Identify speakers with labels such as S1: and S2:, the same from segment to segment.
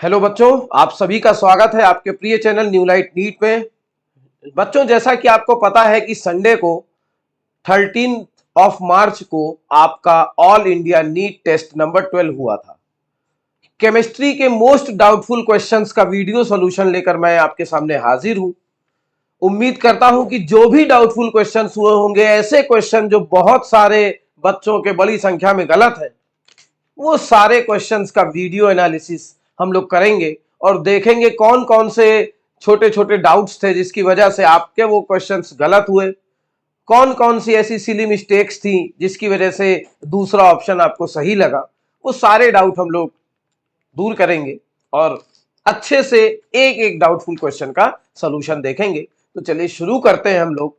S1: Hello बच्चों, आप सभी का स्वागत है आपके प्रिय चैनल न्यू लाइट नीट में। बच्चों, जैसा कि आपको पता है कि संडे को 13 मार्च को आपका all India NEET test number 12 हुआ था। केमिस्ट्री के मोस्ट डाउटफुल क्वेश्चंस का वीडियो सॉल्यूशन लेकर मैं आपके सामने हाजिर हूं। उम्मीद करता हूं कि जो भी डाउटफुल क्वेश्चंस हुए होंगे, ऐसे क्वेश्चन जो बहुत सारे बच्चों के बड़ी संख्या में गलत है, वो सारे क्वेश्चंस का वीडियो एनालिसिस हम लोग करेंगे और देखेंगे कौन कौन से छोटे छोटे डाउट्स थे जिसकी वजह से आपके वो क्वेश्चंस गलत हुए, कौन कौन सी ऐसी सिली मिस्टेक्स थी जिसकी वजह से दूसरा ऑप्शन आपको सही लगा। वो सारे डाउट हम लोग दूर करेंगे और अच्छे से एक एक डाउटफुल क्वेश्चन का सॉल्यूशन देखेंगे। तो चलिए शुरू करते हैं हम लोग।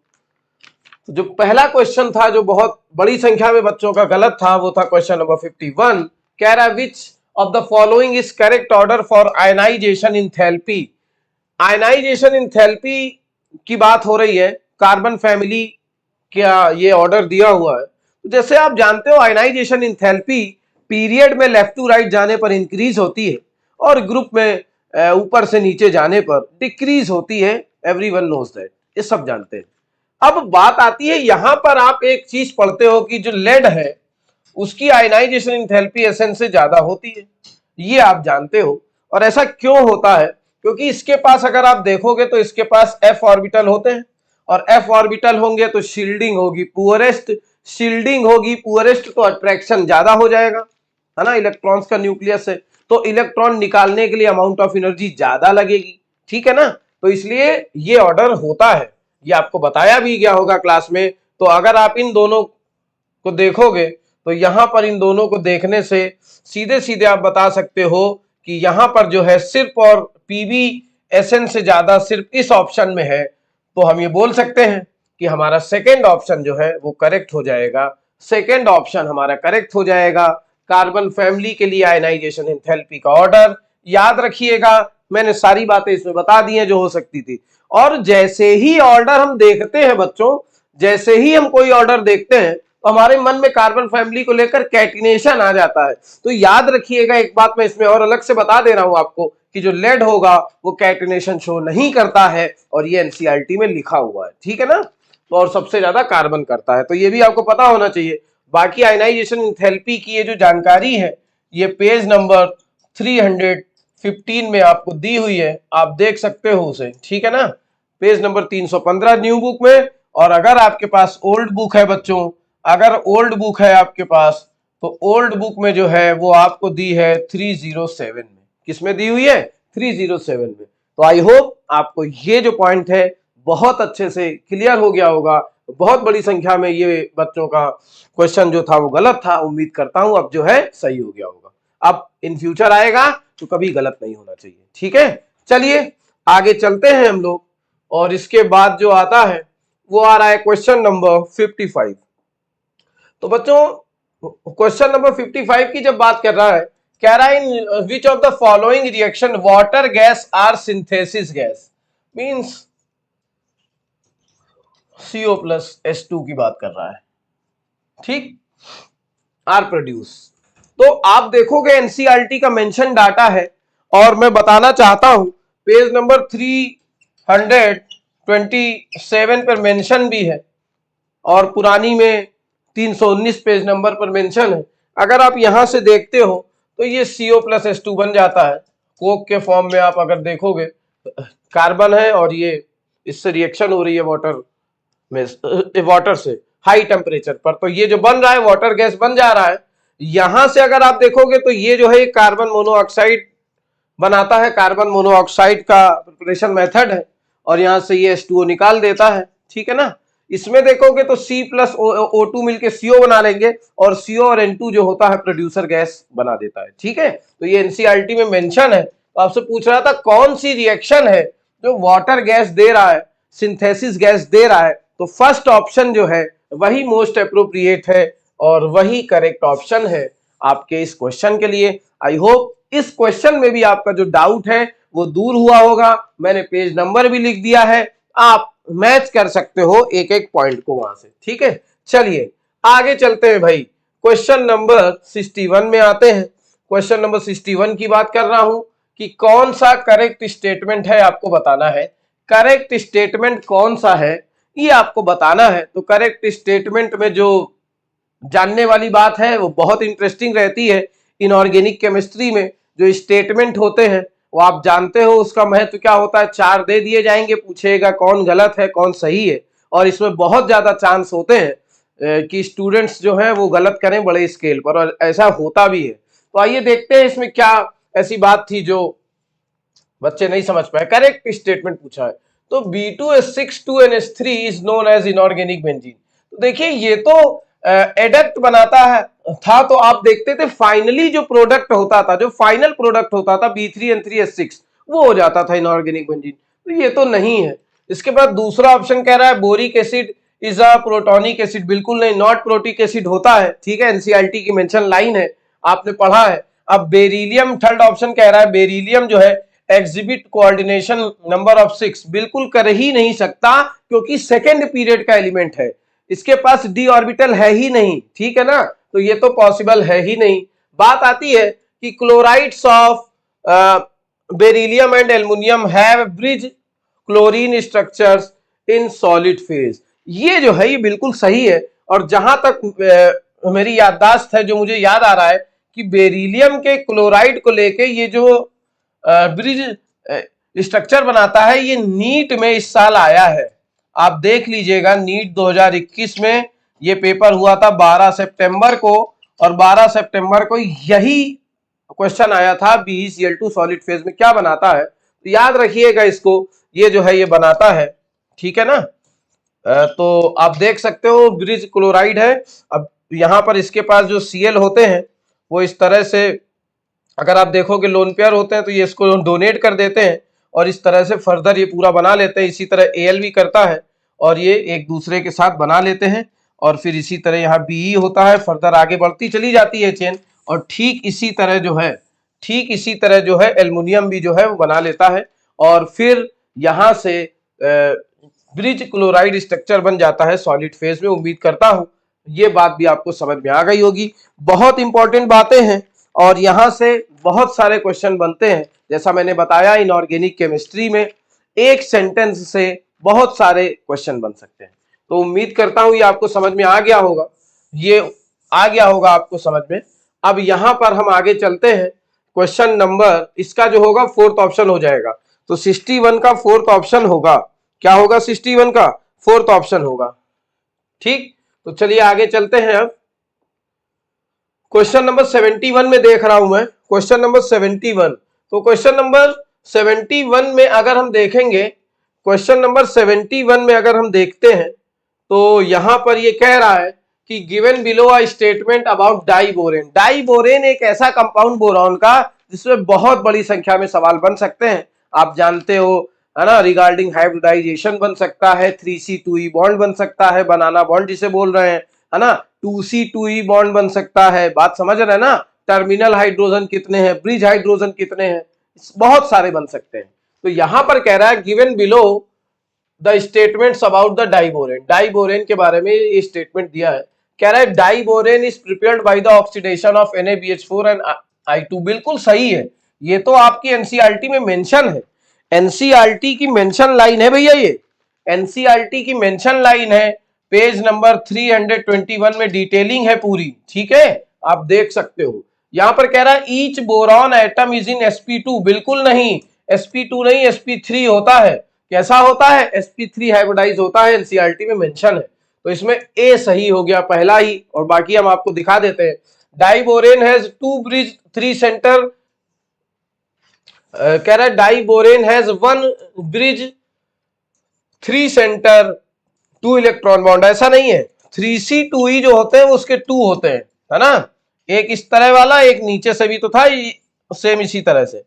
S1: तो जो पहला क्वेश्चन था जो बहुत बड़ी संख्या में बच्चों का गलत था, वो था क्वेश्चन नंबर 51। कह रहा है which of the following is correct order for ionization enthalpy. Ionization enthalpy की बात हो रही है, कार्बन फैमिली क्या ये ऑर्डर दिया हुआ है। तो जैसे आप जानते हो, आयनाइजेशन इंथैल्पी पीरियड में लेफ्ट टू राइट जाने पर इंक्रीज होती है और ग्रुप में ऊपर से नीचे जाने पर डिक्रीज होती है। एवरीवन नोज दैट, ये सब जानते हैं। अब बात आती है, यहां पर आप एक चीज पढ़ते हो कि जो लेड है उसकी आयनाइजेशन इंथैल्पी एसएन से ज्यादा होती है, ये आप जानते हो। और ऐसा क्यों होता है? क्योंकि इसके पास अगर आप देखोगे तो इसके पास एफ ऑर्बिटल होते हैं और एफ ऑर्बिटल होंगे तो शील्डिंग होगी पुअरेस्ट, शील्डिंग होगी पुअरेस्ट तो अट्रैक्शन ज्यादा हो जाएगा, है ना, इलेक्ट्रॉन्स का न्यूक्लियस से। तो इलेक्ट्रॉन निकालने के लिए अमाउंट ऑफ एनर्जी ज्यादा लगेगी, ठीक है ना। तो इसलिए ये ऑर्डर होता है, ये आपको बताया भी गया होगा क्लास में। तो अगर आप इन दोनों को देखोगे तो यहां पर इन दोनों को देखने से सीधे सीधे आप बता सकते हो कि यहां पर जो है सिर्फ और पीबी एसएन से ज्यादा सिर्फ इस ऑप्शन में है। तो हम ये बोल सकते हैं कि हमारा सेकेंड ऑप्शन जो है वो करेक्ट हो जाएगा। सेकेंड ऑप्शन हमारा करेक्ट हो जाएगा। कार्बन फैमिली के लिए आयनाइजेशन एंथैल्पी का ऑर्डर याद रखिएगा, मैंने सारी बातें इसमें बता दी हैं जो हो सकती थी। और जैसे ही ऑर्डर हम देखते हैं बच्चों, जैसे ही हम कोई ऑर्डर देखते हैं तो हमारे मन में कार्बन फैमिली को लेकर कैटिनेशन आ जाता है। तो याद रखिएगा, एक बात मैं इसमें और अलग से बता दे रहा हूं आपको कि जो लेड होगा वो कैटिनेशन शो नहीं करता है और ये एनसीईआरटी में लिखा हुआ है, ठीक है ना। तो और सबसे ज्यादा कार्बन करता है, तो ये भी आपको पता होना चाहिए। बाकी आयनाइजेशन एंथैल्पी की ये जो जानकारी है ये पेज नंबर 315 में आपको दी हुई है, आप देख सकते हो उसे, ठीक है ना, पेज नंबर 315 न्यू बुक में। और अगर आपके पास ओल्ड बुक है बच्चों, अगर ओल्ड बुक है आपके पास, तो ओल्ड बुक में जो है वो आपको दी है 307 में। किसमें दी हुई है? 307 में। तो आई होप आपको ये जो पॉइंट है बहुत अच्छे से क्लियर हो गया होगा। बहुत बड़ी संख्या में ये बच्चों का क्वेश्चन जो था वो गलत था, उम्मीद करता हूं अब जो है सही हो गया होगा। अब इन फ्यूचर आएगा तो कभी गलत नहीं होना चाहिए, ठीक है। चलिए आगे चलते हैं हम लोग, और इसके बाद जो आता है वो आ रहा है क्वेश्चन नंबर 55। तो बच्चों क्वेश्चन नंबर 55 की जब बात कर रहा है, कह रहा है in which of the following reaction water gas are synthesis gas, means CO+H2 की बात कर रहा है, ठीक, आर प्रोड्यूस। तो आप देखोगे एनसीईआरटी का मेंशन डाटा है और मैं बताना चाहता हूं पेज नंबर 327 पर मेंशन भी है और पुरानी में 319 पेज नंबर पर मेंशन है। अगर आप यहां से देखते हो तो ये CO+H2 बन जाता है कोक के फॉर्म में। आप अगर देखोगे कार्बन है और ये इससे रिएक्शन हो रही है वाटर में, वाटर से हाई टेम्परेचर पर, तो ये जो बन रहा है वाटर गैस बन जा रहा है। यहां से अगर आप देखोगे तो ये जो है कार्बन मोनोऑक्साइड बनाता है, कार्बन मोनोऑक्साइड का प्रिपरेशन मेथड है, और यहां से ये H2O निकाल देता है, ठीक है ना। इसमें देखोगे तो C+O2 मिलके CO बना लेंगे और CO और N2 जो होता है प्रोड्यूसर गैस बना देता है, ठीक है। तो ये एनसीईआरटी में मेंशन है। तो आपसे पूछ रहा था कौन सी रिएक्शन है जो वाटर गैस दे रहा है, सिंथेसिस गैस दे रहा है। तो फर्स्ट ऑप्शन जो है वही मोस्ट अप्रोप्रिएट है और वही करेक्ट ऑप्शन है आपके इस क्वेश्चन के लिए। आई होप इस क्वेश्चन में भी आपका जो डाउट है वो दूर हुआ होगा। मैंने पेज नंबर भी लिख दिया है, आप मैच कर सकते हो एक एक पॉइंट को वहां से, ठीक है। चलिए आगे चलते हैं भाई, क्वेश्चन नंबर 61 में आते हैं। क्वेश्चन नंबर 61 की बात कर रहा हूं। कि कौन सा करेक्ट स्टेटमेंट है आपको बताना है। करेक्ट स्टेटमेंट कौन सा है ये आपको बताना है। तो करेक्ट स्टेटमेंट में जो जानने वाली बात है वो बहुत इंटरेस्टिंग रहती है। इनऑर्गेनिक केमिस्ट्री में जो स्टेटमेंट होते हैं वो आप जानते हो उसका महत्व क्या होता है। 4 दे दिए जाएंगे, पूछेगा कौन गलत है कौन सही है, और इसमें बहुत ज्यादा चांस होते हैं कि स्टूडेंट्स जो हैं वो गलत करें बड़े स्केल पर, और ऐसा होता भी है। तो आइए देखते हैं इसमें क्या ऐसी बात थी जो बच्चे नहीं समझ पाए। करेक्ट स्टेटमेंट पूछा है तो B2H6 is known as inorganic benzene. तो देखिए ये तो एडक्ट बनाता है था, तो आप देखते थे फाइनली जो प्रोडक्ट होता था, जो फाइनल प्रोडक्ट होता था B3N3H6 वो हो जाता था इनऑर्गेनिक बेंजीन। तो ये तो नहीं है। इसके बाद दूसरा ऑप्शन कह रहा है boric acid is a protonic acid. बिल्कुल नहीं, नॉट प्रोटिक एसिड होता है, ठीक है, एनसीईआरटी की मेंशन लाइन है, आपने पढ़ा है। अब बेरिलियम थर्ड ऑप्शन कह रहा है बेरिलियम जो है एग्जिबिट कोऑर्डिनेशन नंबर ऑफ 6। बिल्कुल कर ही नहीं सकता क्योंकि सेकेंड पीरियड का एलिमेंट है, इसके पास डी ऑर्बिटल है ही नहीं, ठीक है ना, तो ये तो पॉसिबल है ही नहीं। बात आती है कि chlorides of beryllium and aluminium have bridge chlorine structures in solid phase. ये जो है ये बिल्कुल सही है। और जहां तक मेरी याददाश्त है, जो मुझे याद आ रहा है कि बेरिलियम के क्लोराइड को लेके ये जो ब्रिज स्ट्रक्चर बनाता है ये नीट में इस साल आया है। आप देख लीजिएगा नीट 2021 में ये पेपर हुआ था 12 सितंबर को, और 12 सितंबर को यही क्वेश्चन आया था BeCl2 सॉलिड फेज में क्या बनाता है। तो याद रखिएगा इसको, ये जो है ये बनाता है, ठीक है ना। तो आप देख सकते हो ब्रिज क्लोराइड है। अब यहां पर इसके पास जो Cl होते हैं वो इस तरह से, अगर आप देखोगे लोन पेयर होते हैं तो ये इसको डोनेट कर देते हैं और इस तरह से फर्दर ये पूरा बना लेते हैं। इसी तरह Al भी करता है और ये एक दूसरे के साथ बना लेते हैं, और फिर इसी तरह यहाँ Be होता है, फर्दर आगे बढ़ती चली जाती है चेन। और ठीक इसी तरह जो है एल्युमिनियम भी जो है वो बना लेता है, और फिर यहाँ से ब्रिज क्लोराइड स्ट्रक्चर बन जाता है सॉलिड फेज में। उम्मीद करता हूं ये बात भी आपको समझ में आ गई होगी। बहुत इंपॉर्टेंट बातें हैं और यहां से बहुत सारे क्वेश्चन बनते हैं। जैसा मैंने बताया इनऑर्गेनिक केमिस्ट्री में एक सेंटेंस से बहुत सारे क्वेश्चन बन सकते हैं। तो उम्मीद करता हूं ये आपको समझ में आ गया होगा, आपको समझ में। अब यहां पर हम आगे चलते हैं। क्वेश्चन नंबर इसका जो होगा फोर्थ ऑप्शन हो जाएगा। तो 61 का फोर्थ ऑप्शन होगा, क्या होगा 61 का फोर्थ ऑप्शन होगा, ठीक। तो चलिए आगे चलते हैं। अब क्वेश्चन नंबर 71 में देख रहा हूं मैं, क्वेश्चन नंबर 71। तो क्वेश्चन नंबर 71 में अगर हम देखेंगे, क्वेश्चन नंबर 71 में अगर हम देखते हैं तो यहां पर ये कह रहा है कि given below a statement about diborane. Diborane एक ऐसा कंपाउंड बोरॉन का जिसमें बहुत बड़ी संख्या में सवाल बन सकते हैं, आप जानते हो, है ना। रिगार्डिंग हाइब्रिडाइजेशन बन सकता है, 3C2E बॉन्ड बन सकता है, बनाना बॉन्ड जिसे बोल रहे हैं, है ना। 2C2E बॉन्ड बन सकता है, बात समझ रहे हैं ना। टर्मिनल हाइड्रोजन कितने हैं, ब्रिज हाइड्रोजन कितने हैं, बहुत सारे बन सकते हैं। तो यहां पर कह रहा है given below the statements about the diborane. Diborane के बारे में ये स्टेटमेंट दिया है। कह रहा है diborane is prepared by the oxidation of NaBH4 and I2। बिल्कुल सही है, ये तो आपकी एनसीईआरटी में मेंशन है, एनसीईआरटी की मेंशन लाइन है भैया, ये एनसीईआरटी की मेंशन लाइन है, पेज नंबर 321 में डिटेलिंग है पूरी, ठीक है, आप देख सकते हो। यहां पर कह रहा है each boron atom is in sp2। बिल्कुल नहीं, sp2 नहीं sp3 होता है। कैसा होता है, sp3 हाइब्रिडाइज होता है, एनसीईआरटी में मेंशन है। तो इसमें ए सही हो गया पहला ही, और बाकी हम आपको दिखा देते हैं। डाइबोरेन हैज 2 ब्रिज 3 सेंटर, कह रहा है diborane has 1 bridge 3 centre 2 electron bond. ऐसा नहीं है, 3C2E जो होते हैं वो उसके 2 होते हैं, है ना। एक इस तरह वाला, एक नीचे से भी तो था सेम इसी तरह से,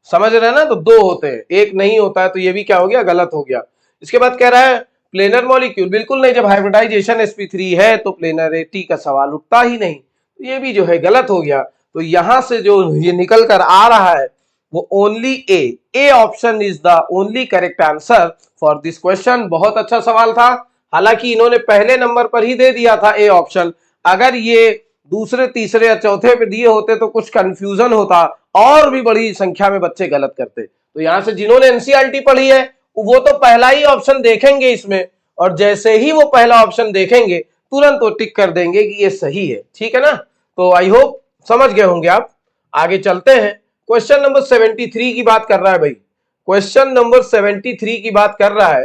S1: समझ रहे हैं ना। तो 2 होते हैं, एक नहीं होता है, तो ये भी क्या हो गया, गलत हो गया। इसके बाद कह रहा है प्लेनर मॉलिक्यूल। बिल्कुल नहीं, जब हाइब्रिडाइजेशन sp3 है तो प्लेनरिटी का सवाल उठता ही नहीं, तो ये भी जो है गलत हो गया। तो यहां से जो ये निकल कर आ रहा है वो only A option is the only correct answer for this question. बहुत अच्छा सवाल था, हालांकि इन्होंने पहले नंबर पर ही दे दिया था ए ऑप्शन। अगर ये दूसरे तीसरे या चौथे पे दिए होते तो कुछ कंफ्यूजन होता और भी बड़ी संख्या में बच्चे गलत करते। तो यहां से जिन्होंने एनसीईआरटी पढ़ी है वो तो पहला ही ऑप्शन देखेंगे इसमें, और जैसे ही वो पहला ऑप्शन देखेंगे तुरंत वो टिक कर देंगे कि ये सही है। ठीक है ना, तो आई होप समझ गए होंगे आप। आगे चलते हैं, क्वेश्चन नंबर 73 की बात कर रहा है भाई। क्वेश्चन नंबर 73 की बात कर रहा है,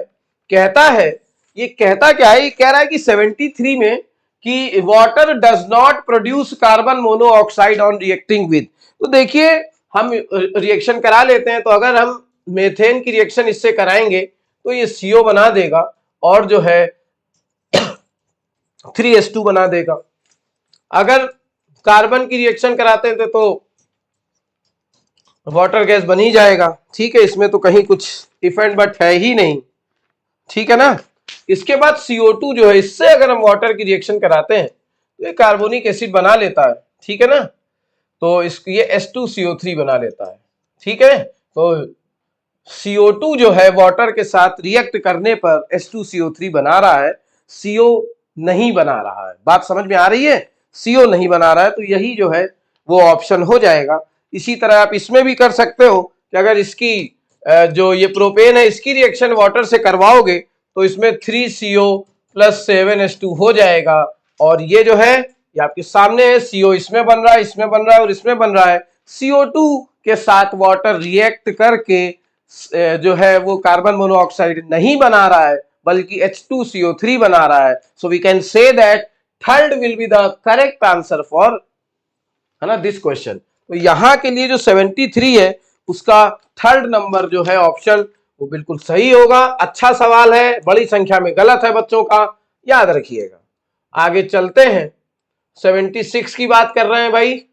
S1: कहता है, ये कहता क्या है, ये कह रहा है कि 73 में कि water does not produce carbon monoxide on reacting with. तो देखिए हम रिएक्शन करा लेते हैं, तो अगर हम मेथेन की रिएक्शन इससे कराएंगे तो ये CO बना देगा और जो है 3H2 बना देगा। अगर कार्बन की रिएक्शन कराते हैं तो वाटर गैस बन ही जाएगा। ठीक है, इसमें तो कहीं कुछ इफ एंड बट है ही नहीं। ठीक है ना, इसके बाद CO2 जो है, इससे अगर हम वाटर की रिएक्शन कराते हैं तो ये कार्बोनिक एसिड बना लेता है। ठीक है ना, तो ये H2CO3 बना लेता है। ठीक है, तो CO2 जो है वाटर के साथ रिएक्ट करने पर H2CO3 बना रहा है, CO नहीं बना रहा है। बात समझ में आ रही है, CO नहीं बना रहा है, तो यही जो है वो ऑप्शन हो जाएगा। इसी तरह आप इसमें भी कर सकते हो कि अगर इसकी जो ये प्रोपेन है इसकी रिएक्शन वाटर से करवाओगे तो इसमें 3CO + 7H2 हो जाएगा, और ये जो है ये आपके सामने है, CO इसमें बन रहा है, इसमें बन रहा है और इसमें बन रहा है। CO2 के साथ वाटर रिएक्ट करके जो है वो कार्बन मोनोऑक्साइड नहीं बना रहा है बल्कि H2CO3 बना रहा है। So we can say that third will be the correct answer for, है ना, दिस क्वेश्चन। तो यहां के लिए जो 73 है उसका थर्ड नंबर जो है ऑप्शन वो बिल्कुल सही होगा। अच्छा सवाल है, बड़ी संख्या में गलत है बच्चों का, याद रखिएगा। आगे चलते हैं, 76 की बात कर रहे हैं भाई,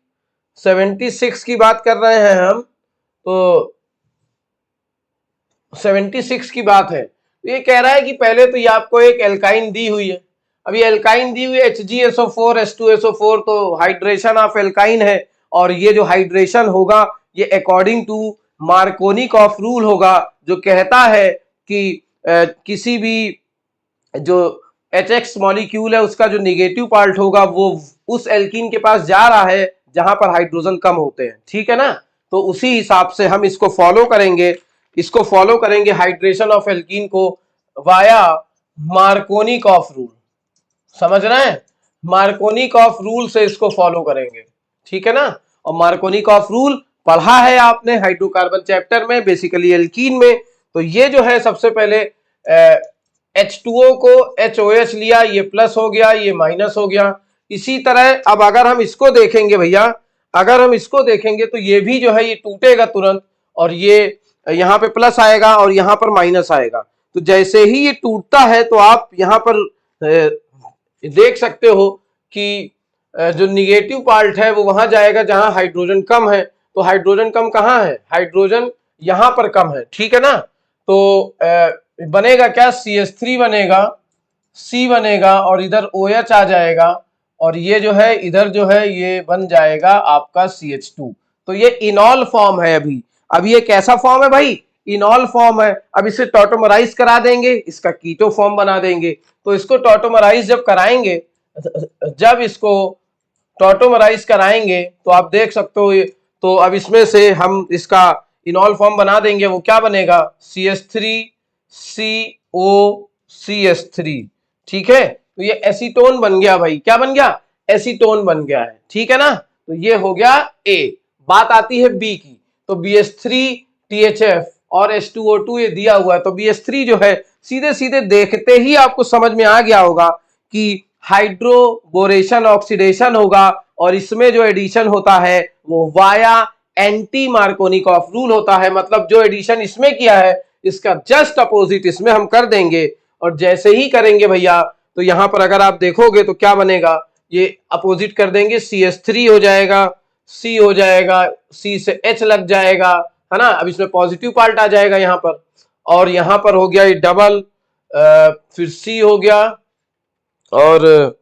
S1: 76 की बात कर रहे हैं हम। तो 76 की बात है, तो ये कह रहा है कि पहले तो ये आपको एक एल्काइन दी हुई है। अभी एल्काइन दी हुई है HgSO4 H2SO4, तो हाइड्रेशन ऑफ एल्काइन है, और ये जो हाइड्रेशन होगा ये according to Markovnikov of rule होगा, जो कहता है कि किसी भी जो HX मॉलिक्यूल है उसका जो निगेटिव पार्ट होगा वो उस एल्कीन के पास जा रहा है जहां पर हाइड्रोजन कम होते हैं। ठीक है ना, तो उसी हिसाब से हम इसको फॉलो करेंगे, हाइड्रेशन ऑफ एल्कीन को वाया मार्कोनिक ऑफ रूल। समझ रहे हैं, मार्कोनिक ऑफ रूल से इसको फॉलो करेंगे। ठीक है ना, और मार्कोनिक ऑफ रूल पढ़ा है आपने हाइड्रोकार्बन चैप्टर में, बेसिकली एल्कीन में। तो ये जो है सबसे पहले H2O को HOH लिया, ये प्लस हो गया, ये माइनस हो गया। इसी तरह अब अगर हम इसको देखेंगे भैया, अगर हम इसको देखेंगे तो ये भी जो है ये टूटेगा तुरंत, और ये यहाँ पे प्लस आएगा और यहाँ पर माइनस आएगा। तो जैसे ही ये टूटता है तो आप यहाँ पर देख सकते हो कि जो निगेटिव पार्ट है वो वहां जाएगा जहां हाइड्रोजन कम है। तो हाइड्रोजन कम कहाँ है, हाइड्रोजन यहां पर कम है। ठीक है ना, तो बनेगा क्या, CH3 बनेगा, C बनेगा और इधर OH आ जाएगा, और ये जो है इधर जो है ये बन जाएगा आपका CH2। तो ये इनॉल फॉर्म है। अभी ये कैसा फॉर्म है भाई, इनॉल फॉर्म है। अब इसे टॉटोमराइज करा देंगे, इसका कीटो फॉर्म बना देंगे। तो इसको टॉटोमराइज जब कराएंगे, जब इसको टॉटोमराइज कराएंगे तो आप देख सकते हो, तो अब इसमें से हम इसका इनॉल फॉर्म बना देंगे। वो क्या बनेगा, CH3CO CH3। ठीक है, तो ये एसीटोन बन गया भाई, क्या बन गया, एसीटोन बन गया है। ठीक है ना, तो ये हो गया A। बात आती है B की, तो BH3THF और H2O2 ये दिया हुआ है। तो BH3 जो है सीधे सीधे देखते ही आपको समझ में आ गया होगा कि हाइड्रोबोरेशन ऑक्सीडेशन होगा, और इसमें जो एडिशन होता है वो via anti Markovnikov of rule होता है। मतलब जो एडिशन इसमें किया है इसका जस्ट अपोजिट इसमें हम कर देंगे, और जैसे ही करेंगे भैया तो यहां पर अगर आप देखोगे तो क्या बनेगा, ये अपोजिट कर देंगे, CH3 हो जाएगा, C हो जाएगा, C से H लग जाएगा, है ना। अब इसमें पॉजिटिव पार्ट आ जाएगा यहाँ पर, और यहाँ पर हो गया ये डबल, फिर C हो गया और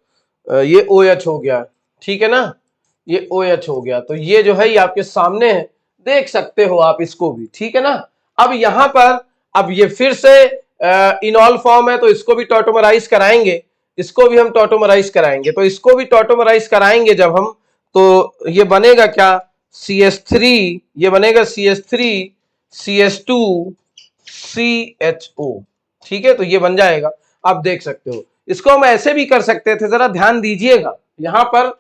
S1: ये OH हो गया। ठीक है ना, ये OH हो गया। तो ये जो है ये आपके सामने है, देख सकते हो आप इसको भी। ठीक है ना, अब यहाँ पर अब ये फिर से इनॉल फॉर्म है तो इसको भी टॉटोमराइज कराएंगे। इसको भी हम टॉटोमराइज कराएंगे। तो इसको भी टॉटोमराइज कराएंगे जब हम, तो ये बनेगा क्या, CH3, ये बनेगा CH3 CH2 CHO, ठीक है। तो ये बन जाएगा, आप देख सकते हो। इसको हम ऐसे भी कर सकते थे, जरा ध्यान दीजिएगा, यहां पर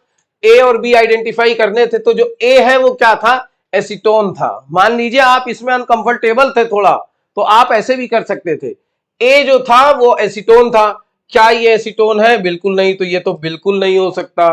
S1: ए और बी आइडेंटिफाई करने थे। तो जो ए है वो क्या था, एसीटोन था। मान लीजिए आप इसमें अनकंफर्टेबल थे थोड़ा, तो आप ऐसे भी कर सकते थे। ए जो था वो एसीटोन था, क्या ये एसीटोन है, बिल्कुल नहीं, तो ये तो बिल्कुल नहीं हो सकता।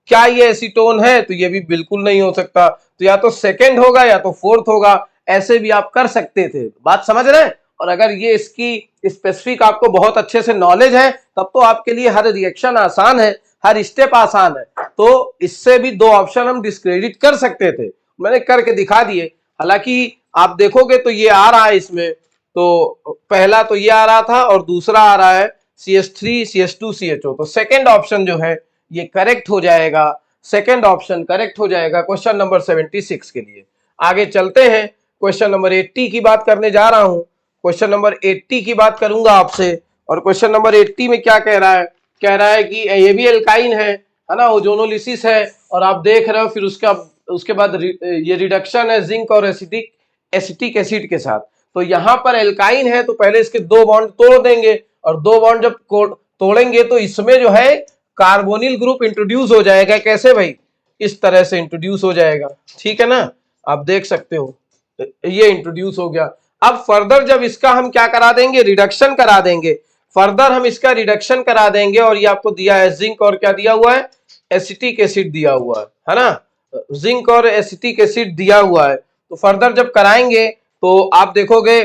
S1: क्या ये एसीटोन है, तो ये भी बिल्कुल नहीं हो सकता। तो या तो सेकंड होगा या तो फोर्थ होगा, ऐसे भी आप कर सकते थे। बात समझ रहे हैं। और अगर ये इसकी स्पेसिफिक आपको बहुत अच्छे से नॉलेज है, तब तो आपके लिए हर रिएक्शन आसान है, हर स्टेप आसान है। तो इससे भी दो ऑप्शन हम डिस्क्रेडिट कर सकते थे, मैंने करके दिखा दिए। हालांकि आप देखोगे तो ये आ रहा है इसमें, तो पहला तो ये आ रहा था और दूसरा आ रहा है CH3 CH2 CHO। तो सेकंड ऑप्शन जो है ये करेक्ट हो जाएगा, सेकंड ऑप्शन करेक्ट हो जाएगा क्वेश्चन नंबर 76 के लिए। आगे चलते हैं, क्वेश्चन नंबर 80 की बात करने जा रहा हूं। क्वेश्चन नंबर 80 की बात करूंगा आपसे, और क्वेश्चन नंबर 80 में क्या कह रहा है, कह रहा है कि ये भी एल्काइन है ना, ओजोनोलिसिस है, और आप देख रहे हो फिर उसके बाद ये रिडक्शन है जिंक और एसिटिक एसिड के साथ। तो यहां पर एल्काइन है, तो पहले इसके दो बॉन्ड तोड़ देंगे, और दो बॉन्ड जब तोड़ेंगे तो इसमें जो है कार्बोनिल ग्रुप इंट्रोड्यूस हो जाएगा। कैसे भाई, इस तरह से इंट्रोड्यूस हो जाएगा, ठीक है ना, आप देख सकते हो ये इंट्रोड्यूस हो गया। अब फर्दर जब इसका हम क्या करा देंगे, रिडक्शन करा देंगे, फर्दर हम इसका रिडक्शन करा देंगे, और ये आपको दिया है जिंक और क्या दिया हुआ है, एसिटिक एसिड दिया हुआ है ना, जिंक और एसिटिक एसिड दिया हुआ है। तो फर्दर जब कराएंगे तो आप देखोगे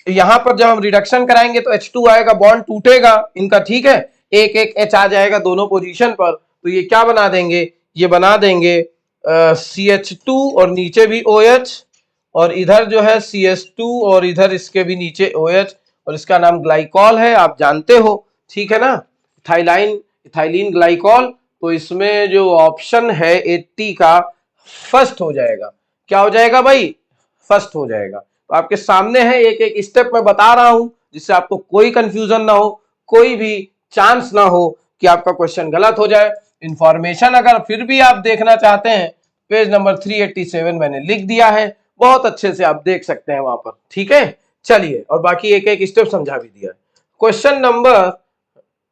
S1: यहां पर जब हम रिडक्शन कराएंगे तो H2 आएगा, बॉन्ड टूटेगा इनका, ठीक है, एक एक H आ जाएगा दोनों पोजीशन पर। तो ये क्या बना देंगे, ये बना देंगे CH2 और नीचे भी OH, और इधर जो है CH2 और इधर इसके भी नीचे OH, और इसका नाम ग्लाइकॉल है, आप जानते हो, ठीक है ना, इथाइलिन ग्लाइकॉल। तो इसमें जो ऑप्शन है 80 का फर्स्ट हो जाएगा। क्या हो जाएगा भाई, फर्स्ट हो जाएगा। तो आपके सामने है, एक एक स्टेप मैं बता रहा हूं, जिससे आपको कोई कंफ्यूजन ना हो, कोई भी चांस ना हो कि आपका क्वेश्चन गलत हो जाए। इंफॉर्मेशन अगर फिर भी आप देखना चाहते हैं, पेज नंबर 387 मैंने लिख दिया है, बहुत अच्छे से आप देख सकते हैं वहां पर, ठीक है। चलिए, और बाकी एक एक स्टेप समझा भी दिया है। Question number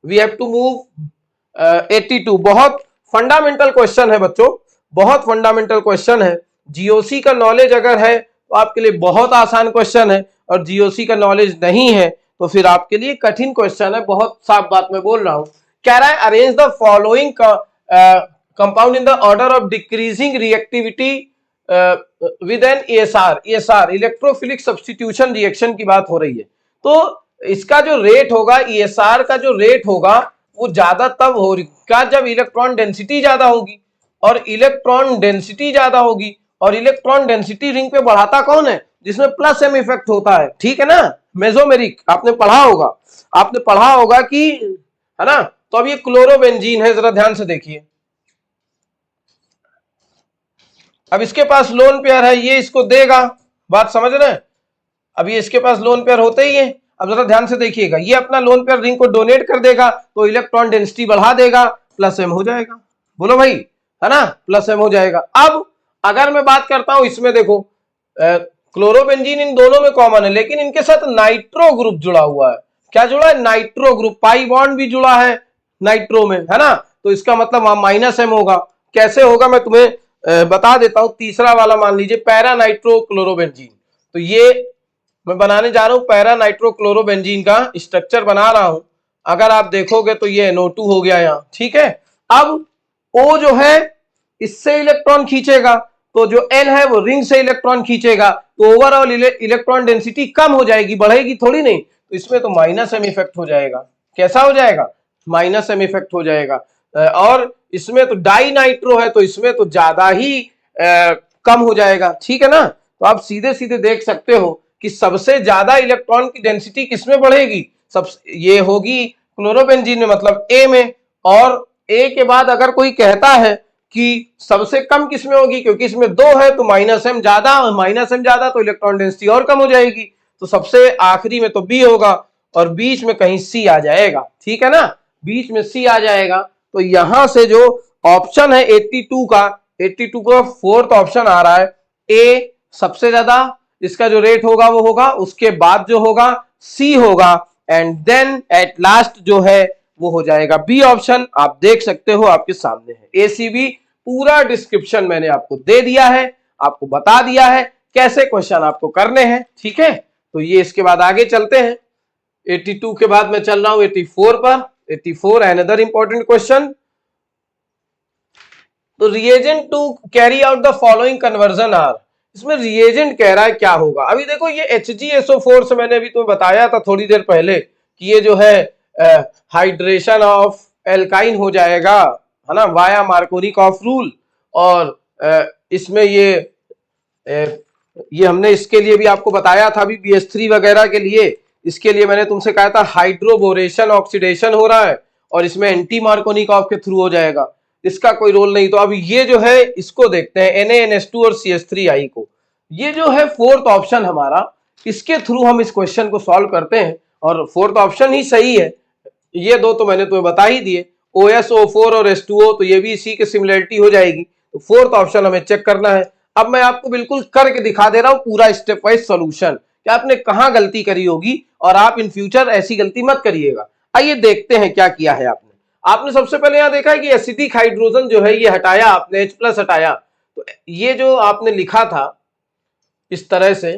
S1: we have to move 82। बहुत फंडामेंटल क्वेश्चन है बच्चों, बहुत फंडामेंटल क्वेश्चन है। जीओसी का नॉलेज अगर है तो आपके लिए बहुत आसान क्वेश्चन है, और जीओसी का नॉलेज नहीं है तो फिर आपके लिए कठिन क्वेश्चन है। बहुत साफ बात मैं बोल रहा हूं। कह रहा है arrange the following compound in the order of decreasing reactivity with an ESR electrophilic substitution reaction की बात हो रही है। तो इसका जो रेट होगा, ESR का जो रेट होगा वो ज्यादा तब होगा जब इलेक्ट्रॉन डेंसिटी ज्यादा होगी, और इलेक्ट्रॉन डेंसिटी ज्यादा होगी, और इलेक्ट्रॉन डेंसिटी रिंग पे बढ़ाता कौन है, जिसमें प्लस एम इफेक्ट होता है, ठीक है ना, मेसोमेरिक। आपने पढ़ा होगा कि, है ना। तो अब ये क्लोरोबेंजीन है, जरा ध्यान से देखिए। अब इसके पास लोन पेयर है, ये इसको देगा, बात समझ रहे हैं। अब ये इसके पास लोन पेयर होते ही है। अब जरा ध्यान से देखिएगा, ये अपना लोन पेयर रिंग को डोनेट कर देगा, तो इलेक्ट्रॉन डेंसिटी बढ़ा देगा, प्लस एम हो जाएगा। बोलो भाई, है ना, प्लस एम हो जाएगा। अब अगर मैं बात करता हूं इसमें, देखो क्लोरोबेंजीन इन दोनों में कॉमन है, लेकिन इनके साथ नाइट्रो ग्रुप जुड़ा हुआ है। क्या जुड़ा है, नाइट्रो ग्रुप, पाई बॉन्ड भी जुड़ा है नाइट्रो में, है ना। तो इसका मतलब वहां माइनस एम होगा। कैसे होगा मैं तुम्हें बता देता हूं। तीसरा वाला मान लीजिए पैरा नाइट्रो क्लोरोबेंजीन, तो ये मैं बनाने जा रहा हूं पैरा नाइट्रो क्लोरोबेंजीन का स्ट्रक्चर बना रहा हूं। अगर आप देखोगे तो ये NO2 हो गया यहां, ठीक है। अब O जो है इससे इलेक्ट्रॉन खींचेगा, तो जो N है वो रिंग से इलेक्ट्रॉन खींचेगा, तो ओवरऑल इलेक्ट्रॉन डेंसिटी कम हो जाएगी, बढ़ेगी थोड़ी नहीं। तो इसमें तो माइनस एम इफेक्ट हो जाएगा। कैसा हो जाएगा, माइनस एम इफेक्ट हो जाएगा। और इसमें तो डाई नाइट्रो है, तो इसमें तो ज्यादा ही कम हो जाएगा, ठीक है ना। तो आप सीधे सीधे देख सकते हो कि सबसे ज्यादा इलेक्ट्रॉन की डेंसिटी किसमें बढ़ेगी, ये होगी क्लोरोबेंजीन में, मतलब A में। और A के बाद अगर कोई कहता है कि सबसे कम किसमें होगी, क्योंकि इसमें 2 है तो माइनस एम ज्यादा, और माइनस एम ज्यादा तो इलेक्ट्रॉन डेंसिटी और कम हो जाएगी। तो सबसे आखिरी में तो B होगा, और बीच में कहीं सी आ जाएगा, ठीक है ना, बीच में सी आ जाएगा। तो यहां से जो ऑप्शन है 82 का फोर्थ ऑप्शन आ रहा है, ए सबसे ज्यादा इसका जो रेट होगा वो होगा, उसके बाद जो होगा सी होगा, एंड देन एट लास्ट जो है वो हो जाएगा बी ऑप्शन। आप देख सकते हो आपके सामने है एसीबी। पूरा डिस्क्रिप्शन मैंने आपको दे दिया है, आपको बता दिया है कैसे क्वेश्चन आपको करने हैं, ठीक है। तो ये इसके बाद आगे चलते हैं। 82 के बाद मैं चल रहा हूं 84 पर। 84 अनदर इंपॉर्टेंट क्वेश्चन। तो reagent to carry out the following conversion are, इसमें रिएजेंट कह रहा है क्या होगा। अभी देखो ये HgSO4 से मैंने अभी तुम्हें बताया था थोड़ी देर पहले कि ये जो है हाइड्रेशन ऑफ एल्काइन हो जाएगा, है ना, वाया मार्कोनिकॉफ रूल। और इसमें ये हमने इसके लिए भी आपको बताया था अभी BH3 वगैरह के लिए, इसके लिए मैंने तुमसे कहा था हाइड्रोबोरेशन ऑक्सीडेशन हो रहा है और इसमें एंटी मार्कोनिकॉफ के थ्रू हो जाएगा, इसका कोई रोल नहीं। तो अब ये जो है इसको देखते हैं NaNH2 और CH3I को। ये जो है फोर्थ ऑप्शन हमारा, इसके थ्रू हम इस क्वेश्चन को सॉल्व करते हैं और फोर्थ ऑप्शन ही सही है। ये दो तो मैंने तुम्हें बता ही दिए, OSO4 और H2O, तो ये भी इसी की सिमिलरिटी हो जाएगी। तो फोर्थ ऑप्शन हमें चेक करना है। अब मैं आपको बिल्कुल करके दिखा दे रहा हूं पूरा स्टेप वाइज सॉल्यूशन कि आपने कहां गलती करी होगी और आप इन फ्यूचर ऐसी गलती मत करिएगा। आइए देखते हैं क्या किया है आपने। आपने सबसे पहले यहां देखा है कि एसिटिक हाइड्रोजन जो है ये हटाया आपने, H+ हटाया। तो ये जो आपने लिखा था इस तरह से,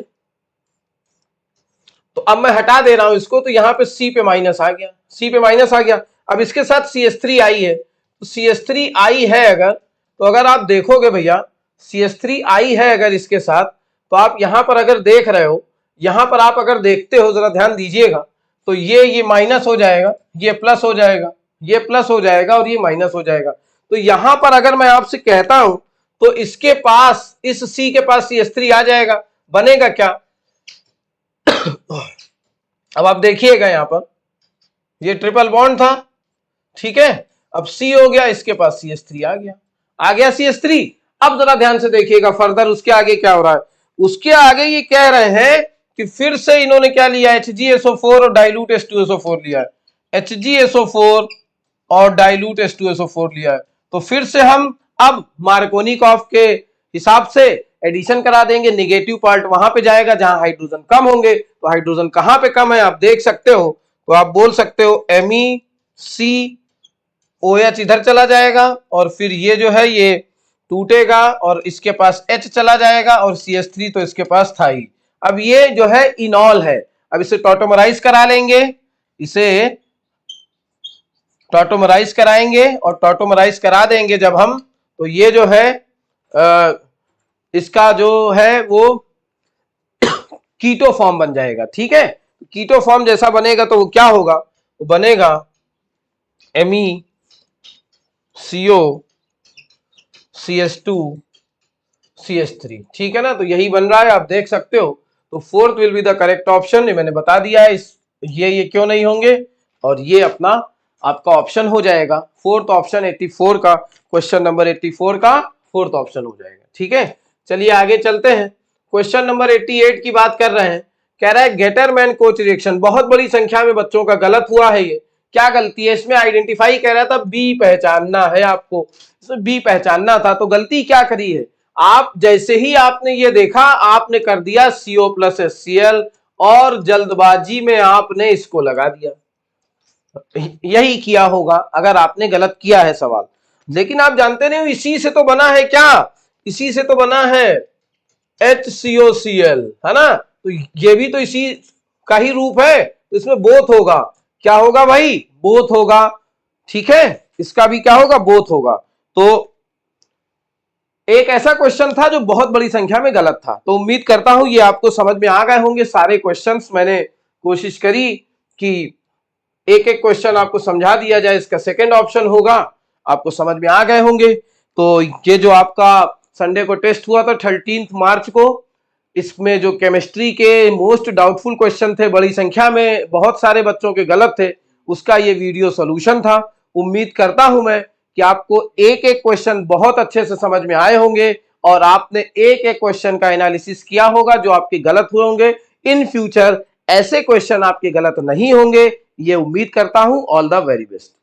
S1: तो अब मैं हटा दे रहा हूं इसको, तो यहां पे C पे माइनस आ गया, C पे माइनस आ गया। अब इसके साथ CH3I है, तो CH3I है तो अगर आप देखोगे भैया CH3I है अगर इसके साथ, तो आप यहां पर अगर देख रहे हो, यहां पर आप अगर देखते हो, जरा ध्यान दीजिएगा, तो ये माइनस हो जाएगा, ये प्लस हो जाएगा, ये प्लस हो जाएगा और ये माइनस हो जाएगा। तो यहां पर अगर मैं आपसे कहता हूं तो इसके पास, इस C के पास CH3 आ जाएगा, बनेगा क्या। अब आप देखिएगा यहां पर ये ट्रिपल बॉन्ड था, ठीक है, अब C हो गया, इसके पास CH3 आ गया CH3। अब जरा ध्यान से देखिएगा फर्दर उसके आगे क्या हो रहा है। उसके आगे ये कह रहे हैं कि फिर से इन्होंने क्या लिया, HgSO4 और डाइल्यूट H2SO4 लिया है, HgSO4 और डाइल्यूट H2SO4 लिया है। तो फिर से हम अब मार्कोनिकॉफ के हिसाब से एडिशन करा देंगे, नेगेटिव पार्ट वहां पे जाएगा जहां हाइड्रोजन कम होंगे। तो हाइड्रोजन कहां पे कम है आप देख सकते हो, तो आप बोल सकते हो MECOH इधर चला जाएगा और फिर ये जो है ये टूटेगा और इसके पास H चला जाएगा और CH3 तो इसके पास था ही। अब ये जो है इनॉल है, अब इसे टॉटोमराइज करा लेंगे, इसे टॉटोमराइज कराएंगे और टॉटोमराइज करा देंगे जब हम, तो ये जो है इसका जो है वो कीटो फॉर्म बन जाएगा, ठीक है। कीटो फॉर्म जैसा बनेगा तो वो क्या होगा, वो बनेगा MECOCH2CH3, ठीक है ना। तो यही बन रहा है, आप देख सकते हो। तो fourth will be the correct option, ये मैंने बता दिया है। ये क्यों नहीं होंगे, और ये अपना आपका ऑप्शन हो जाएगा फोर्थ ऑप्शन। 84 का क्वेश्चन नंबर 84 का फोर्थ ऑप्शन हो जाएगा, ठीक है। चलिए आगे चलते हैं। क्वेश्चन नंबर 88 की बात कर रहे हैं। कह रहा है गेटरमैन कोच रिएक्शन, बहुत बड़ी संख्या में बच्चों का गलत हुआ है। ये क्या गलती है इसमें, आइडेंटिफाई कह रहा था, बी पहचानना है आपको, इसमें बी पहचानना था। तो गलती क्या करी है, आप जैसे ही आपने ये देखा आपने कर दिया CO+HCl और जल्दबाजी में आपने इसको लगा दिया। यही किया होगा अगर आपने गलत किया है सवाल। लेकिन आप जानते नहीं इसी से तो बना है, क्या इसी से तो बना है HCOCl, है ना। तो ये भी तो इसी का ही रूप है, तो इसमें बोथ होगा। क्या होगा भाई, बोथ होगा, ठीक है। इसका भी क्या होगा, बोथ होगा। तो एक ऐसा क्वेश्चन था जो बहुत बड़ी संख्या में गलत था। तो उम्मीद करता हूं ये आपको समझ में आ गए होंगे सारे क्वेश्चंस। मैंने कोशिश करी कि एक एक क्वेश्चन आपको समझा दिया जाए। इसका सेकंड ऑप्शन होगा, आपको समझ में आ गए होंगे। तो ये जो आपका संडे को टेस्ट हुआ था 13 मार्च को, इसमें जो केमिस्ट्री के मोस्ट डाउटफुल क्वेश्चन थे, बड़ी संख्या में बहुत सारे बच्चों के गलत थे, उसका ये वीडियो सोल्यूशन था। उम्मीद करता हूं मैं कि आपको एक एक क्वेश्चन बहुत अच्छे से समझ में आए होंगे और आपने एक एक क्वेश्चन का एनालिसिस किया होगा जो आपके गलत हुए होंगे। इन फ्यूचर ऐसे क्वेश्चन आपके गलत नहीं होंगे, ये उम्मीद करता हूं। All the very best.